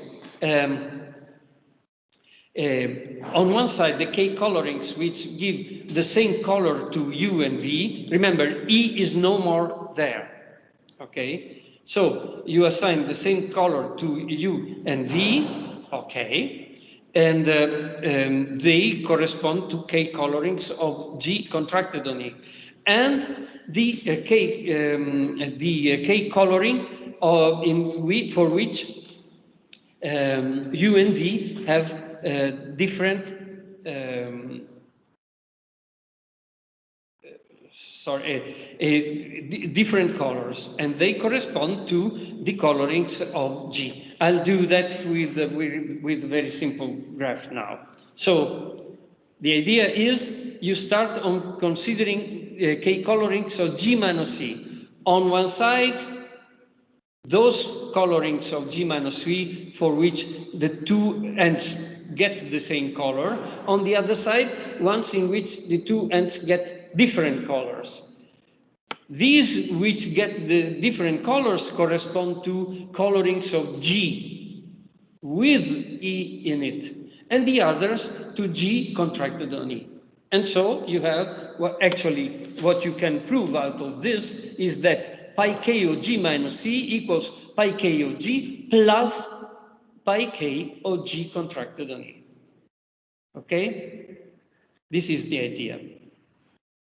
on one side, the k colorings which give the same color to U and V. Remember, E is no more there, okay? So you assign the same color to U and V, okay? And they correspond to k colorings of G contracted on E. And the k coloring for which U and V have different different colors, and they correspond to the colorings of G. I'll do that with a very simple graph now. So the idea is you start on considering k colorings of G minus E. On one side, those colorings of G minus E for which the 2 ends get the same color. On the other side, ones in which the 2 ends get different colors. These which get the different colors correspond to colorings of G with E in it, and the others to G contracted on E. And so you have, well, actually, what you can prove out of this is that pi k of G minus C equals pi k of G plus pi k of G contracted on E. Okay? This is the idea.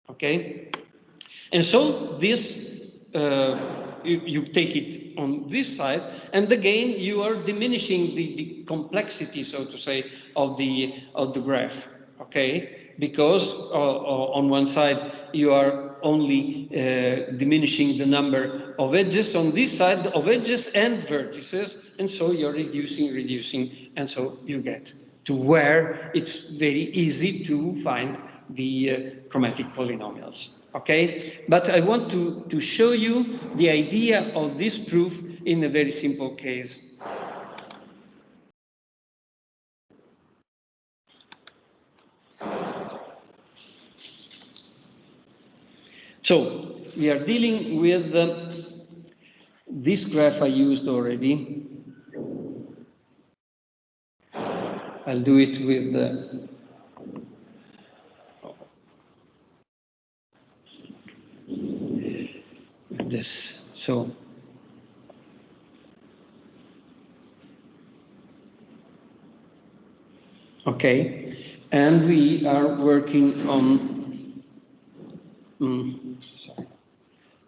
Okay? And so this, you take it on this side, and again you are diminishing the complexity, so to say, of the graph. Okay, because on one side you are only diminishing the number of edges. On this side, of edges and vertices, and so you're reducing, and so you get to where it's very easy to find the chromatic polynomials. Okay, but I want to show you the idea of this proof in a very simple case. So we are dealing with this graph I used already. I'll do it with this. So okay, and we are working on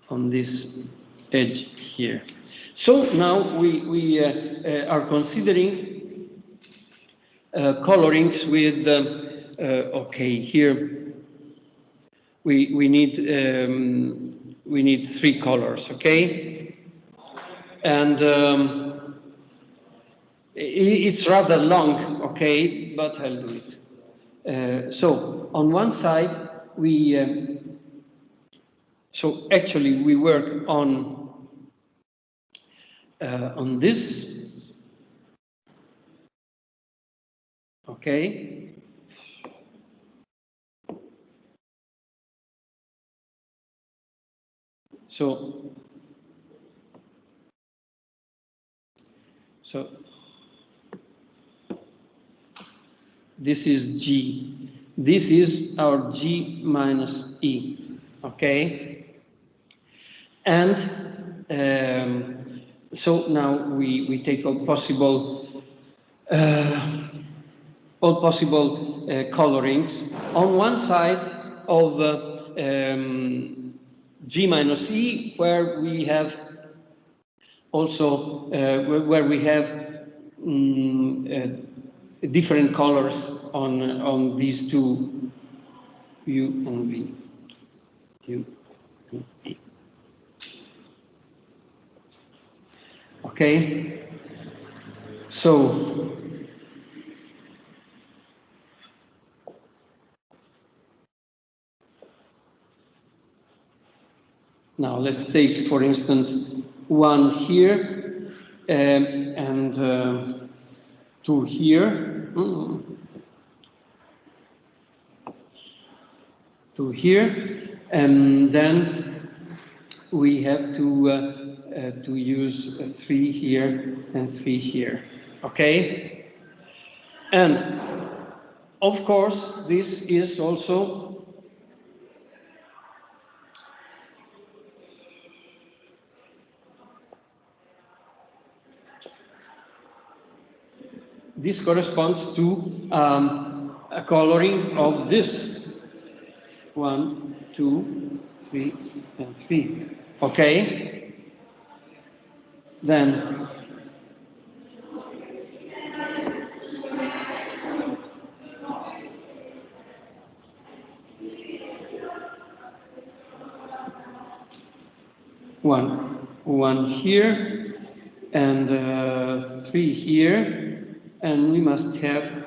on this edge here. So now we are considering colorings with okay, here we need 3 colors, okay, and it's rather long, okay, but I'll do it. So on one side we so actually we work on this, okay. So this is G. This is our G minus E, okay? And so now we take all possible colorings on one side of G minus E, where we have also where we have different colors on these two, U and V. U and V. Okay, so now let's take, for instance, one here and 2 here, 2 here, and then we have to use 3 here and 3 here, okay? And of course, this is also this corresponds to a coloring of this 1, 2, 3, and 3. Okay? Then one here and 3 here, and we must have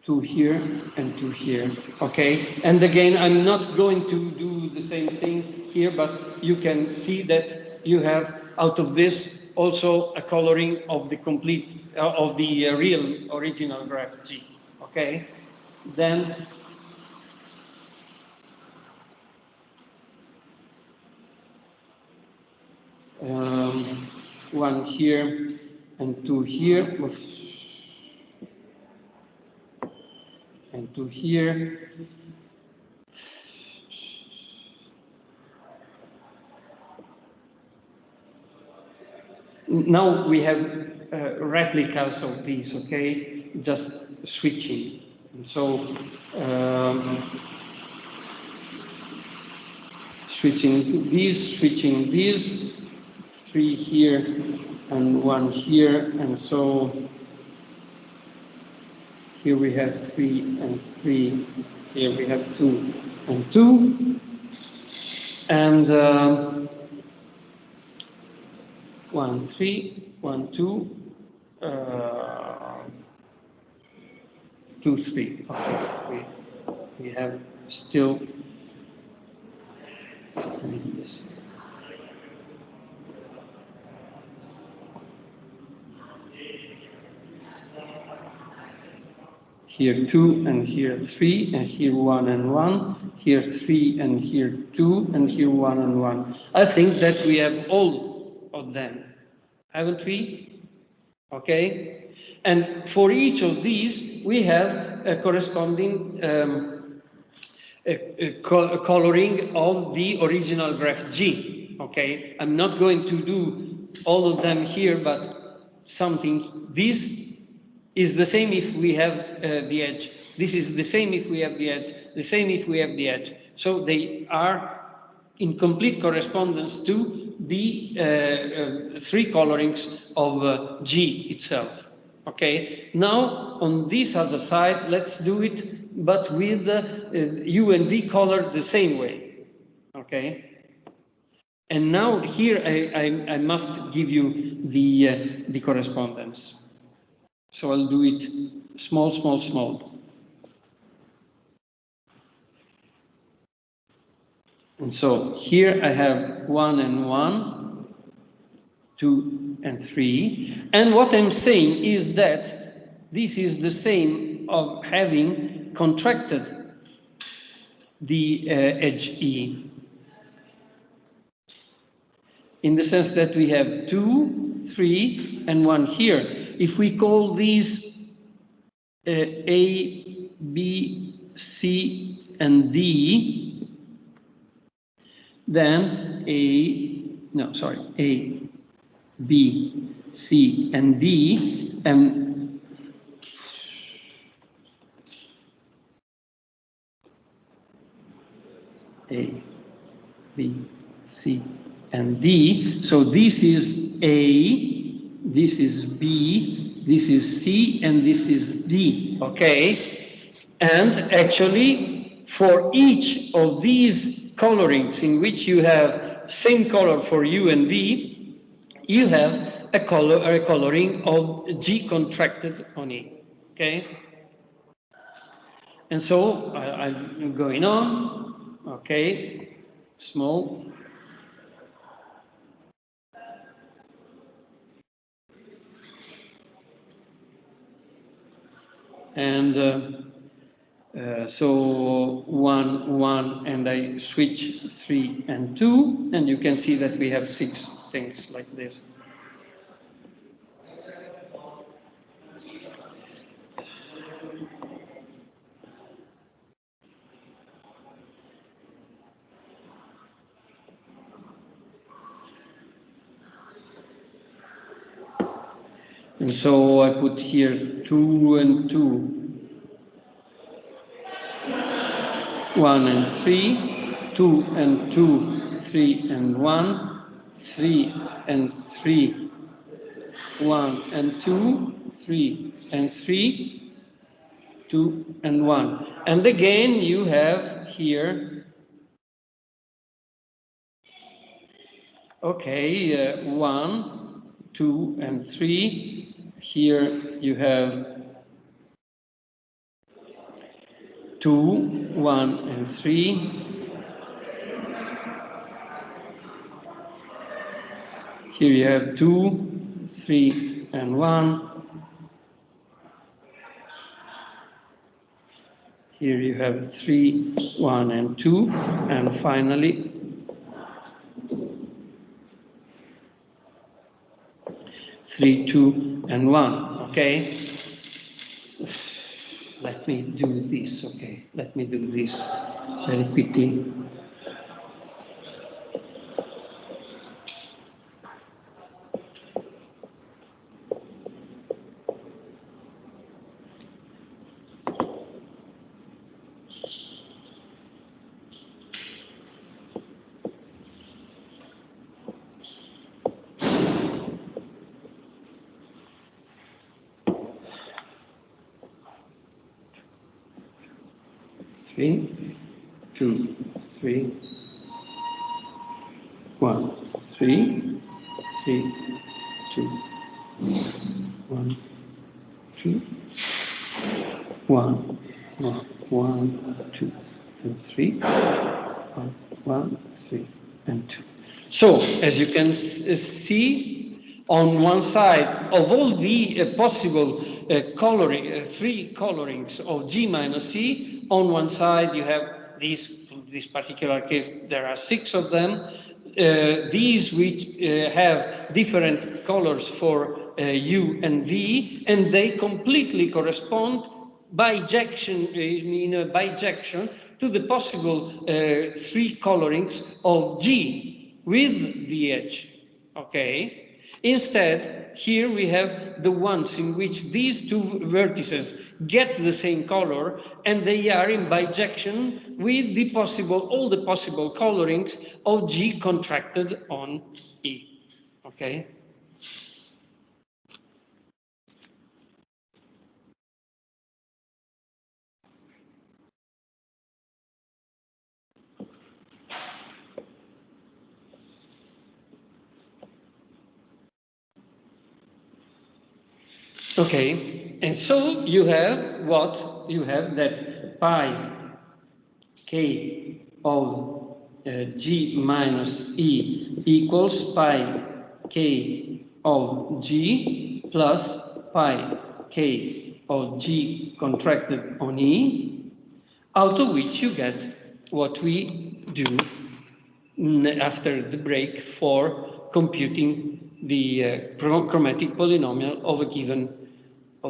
2 here and 2 here, okay? And again, I'm not going to do the same thing here, but you can see that you have out of this also a coloring of the complete, of the real original graph G, okay? 1 here and 2 here, and 2 here. Now we have replicas of these, okay? Just switching. And so switching these, 3 here and 1 here, and so here we have 3 and 3, here we have 2 and 2, and 1, 3, 1, 2, 2, 3. Okay, we have still this. Here 2 and here 3 and here 1 and 1, here 3 and here 2 and here 1 and 1. I think that we have all of them, haven't we? Okay, and for each of these we have a corresponding coloring of the original graph G. Okay, I'm not going to do all of them here, but something. This is the same if we have the edge. This is the same if we have the edge. The same if we have the edge. So they are in complete correspondence to the 3 colorings of G itself. Okay, now on this other side, let's do it, but with U and V colored the same way. Okay, and now here I must give you the correspondence. So I'll do it small, small, small. And so here I have 1 and 1, 2 and 3. And what I'm saying is that this is the same of having contracted the edge E. In the sense that we have 2, 3, and 1 here. If we call these A, B, C, and D, then A, B, C, and D, and A, B, C, and D. So this is A, this is B, this is C, and this is D, okay? And actually, for each of these colorings in which you have same color for U and V, you have a coloring of G contracted on E, okay? And so I'm going on, okay, small. And so 1, 1, and I switch 3 and 2, and you can see that we have 6 things like this. And so I put here 2 and 2. 1 and 3, 2 and 2, 3 and 1, 3 and 3, 1 and 2, 3 and 3, 2 and 1. And again you have here, okay, 1, 2 and 3. Here you have 2, 1 and 3. Here you have 2, 3 and 1. Here you have 3, 1 and 2. And finally, 3, 2, and 1, okay? Let me do this, okay? Let me do this very quickly. Three, 2, 3, 1, 3, 3, 2, 1, 2, 1, 1, 2, and 3, 1, 1, 3, and 2. So, as you can see, on one side of all the possible coloring, three colorings of G minus E, on one side you have these, in this particular case, there are 6 of them. These which have different colors for U and V, and they completely correspond bijection, in a bijection to the possible 3 colorings of G with the edge, okay? Instead, here we have the ones in which these 2 vertices get the same color, and they are in bijection with the possible, all the possible colorings of G contracted on E, okay? Okay, and so you have what? You have that pi k of G minus E equals pi k of G plus pi k of G contracted on E, out of which you get what we do after the break for computing the chromatic polynomial of a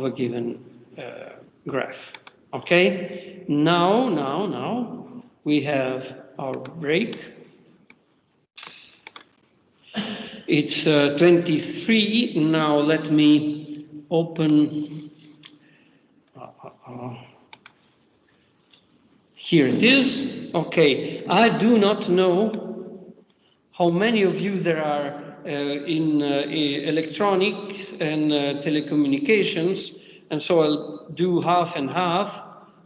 given graph. Okay. Now we have our break. It's 23. Now let me open. Here it is. Okay. I do not know how many of you there are in electronics and telecommunications, and so I'll do half and half.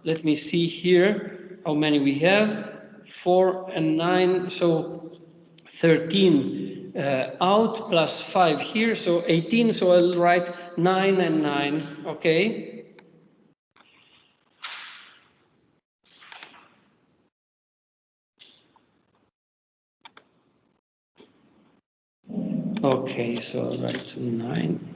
Let me see here how many we have. 4 and 9, so 13 out plus 5 here, so 18, so I'll write 9 and 9, okay? Okay, so I'll write 9.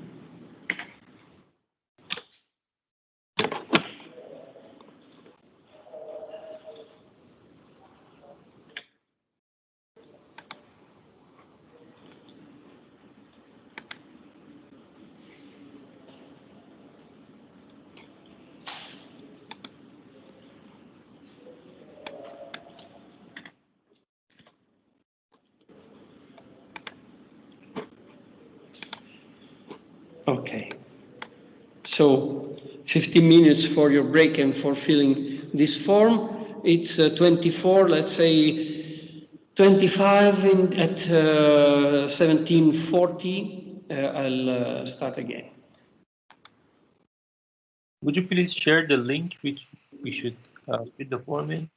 Okay. So 15 minutes for your break and for filling this form. It's 24, let's say 25 at 1740. I'll start again. Would you please share the link which we should fit the form in?